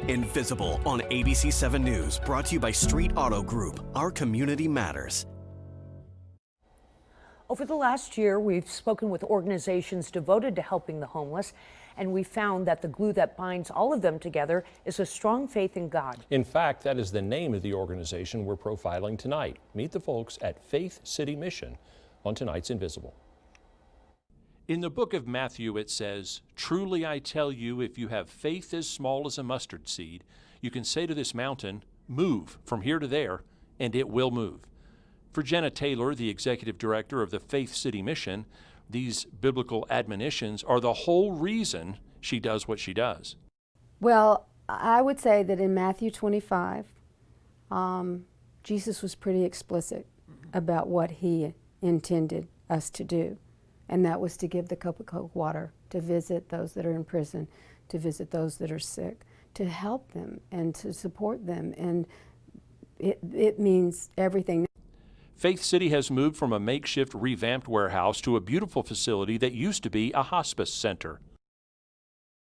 Invisible on ABC 7 News, brought to you by Street Auto Group. Our community matters. Over the last year, we've spoken with organizations devoted to helping the homeless, and we found that the glue that binds all of them together is a strong faith in God. In fact, that is the name of the organization we're profiling tonight. Meet the folks at Faith City Mission on tonight's Invisible. In the book of Matthew, it says, "Truly I tell you, if you have faith as small as a mustard seed, you can say to this mountain, 'Move from here to there,' and it will move." For Jenna Taylor, the executive director of the Faith City Mission, these biblical admonitions are the whole reason she does what she does. Well, I would say that in Matthew 25, Jesus was pretty explicit about what he intended us to do. And that was to give the cup of cold water, to visit those that are in prison, to visit those that are sick, to help them and to support them. And it means everything. Faith City has moved from a makeshift revamped warehouse to a beautiful facility that used to be a hospice center.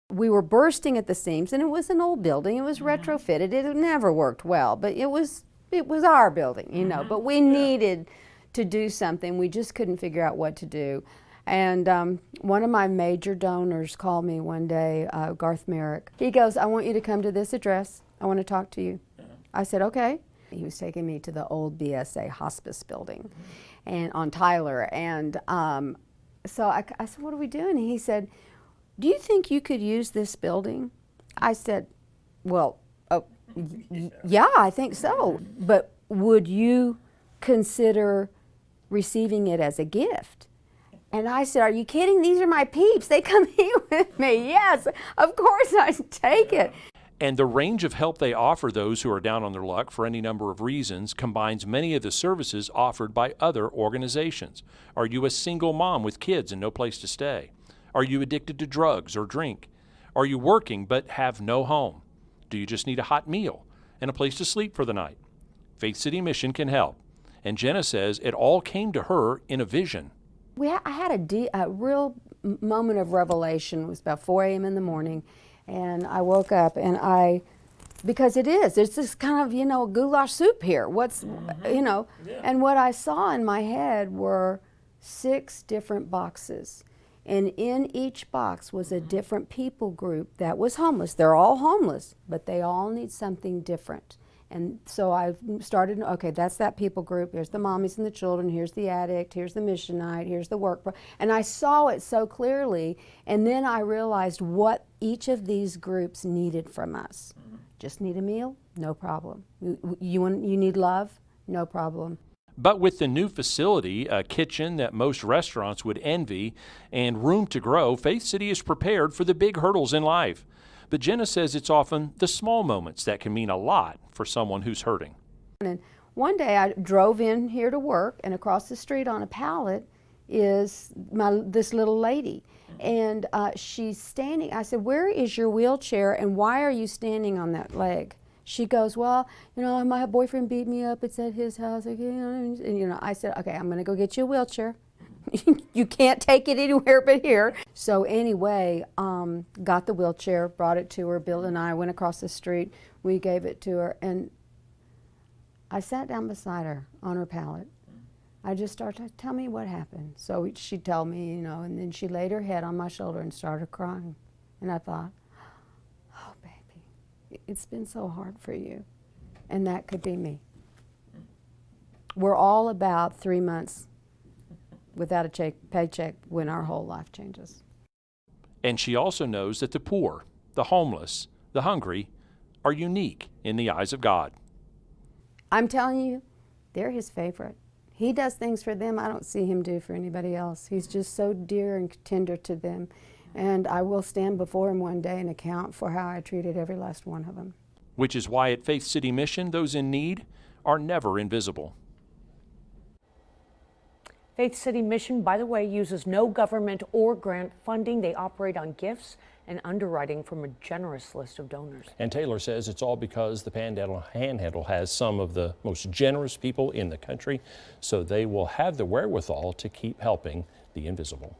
We were bursting at the seams, and it was an old building. It was retrofitted. It never worked well, but it was our building, you know. But we needed to do something. We just couldn't figure out what to do. And one of my major donors called me one day, Garth Merrick. He goes, "I want you to come to this address. I want to talk to you." I said, "Okay." He was taking me to the old BSA hospice building and on Tyler. And so I said, "What are we doing?" And he said, "Do you think you could use this building?" I said, "Well, yeah, I think so. But would you consider receiving it as a gift?" And I said, "Are you kidding? These are my peeps. They come here with me. Yes, of course I'd take it." And the range of help they offer those who are down on their luck for any number of reasons combines many of the services offered by other organizations. Are you a single mom with kids and no place to stay? Are you addicted to drugs or drink? Are you working but have no home? Do you just need a hot meal and a place to sleep for the night? Faith City Mission can help. And Jenna says it all came to her in a vision. I had a real moment of revelation. It was about 4 a.m. in the morning, and I woke up and because it's this kind of, you know, goulash soup here. And what I saw in my head were 6 different boxes. And in each box was a different people group that was homeless. They're all homeless, but they all need something different. And so I started, okay, that's that people group. Here's the mommies and the children. Here's the addict. Here's the missionite. Here's the work. And I saw it so clearly. And then I realized what each of these groups needed from us. Just need a meal? No problem. You need love? No problem. But with the new facility, a kitchen that most restaurants would envy, and room to grow, Faith City is prepared for the big hurdles in life. But Jenna says it's often the small moments that can mean a lot for someone who's hurting. And one day I drove in here to work, and across the street on a pallet is this little lady. And she's standing. I said, "Where is your wheelchair, and why are you standing on that leg?" She goes, "Well, you know, my boyfriend beat me up. It's at his house." And, you know, I said, "Okay, I'm going to go get you a wheelchair. You can't take it anywhere but here." So anyway, got the wheelchair, brought it to her. Bill and I went across the street. We gave it to her, and I sat down beside her on her pallet. I just started to tell me what happened. So she'd tell me, you know, and then she laid her head on my shoulder and started crying. And I thought, "Oh, baby, it's been so hard for you." And that could be me. We're all about 3 months without a paycheck when our whole life changes. And she also knows that the poor, the homeless, the hungry are unique in the eyes of God. I'm telling you, they're his favorite. He does things for them I don't see him do for anybody else. He's just so dear and tender to them. And I will stand before him one day and account for how I treated every last one of them. Which is why at Faith City Mission, those in need are never invisible. Faith City Mission, by the way, uses no government or grant funding. They operate on gifts and underwriting from a generous list of donors. And Taylor says it's all because the Panhandle has some of the most generous people in the country, so they will have the wherewithal to keep helping the invisible.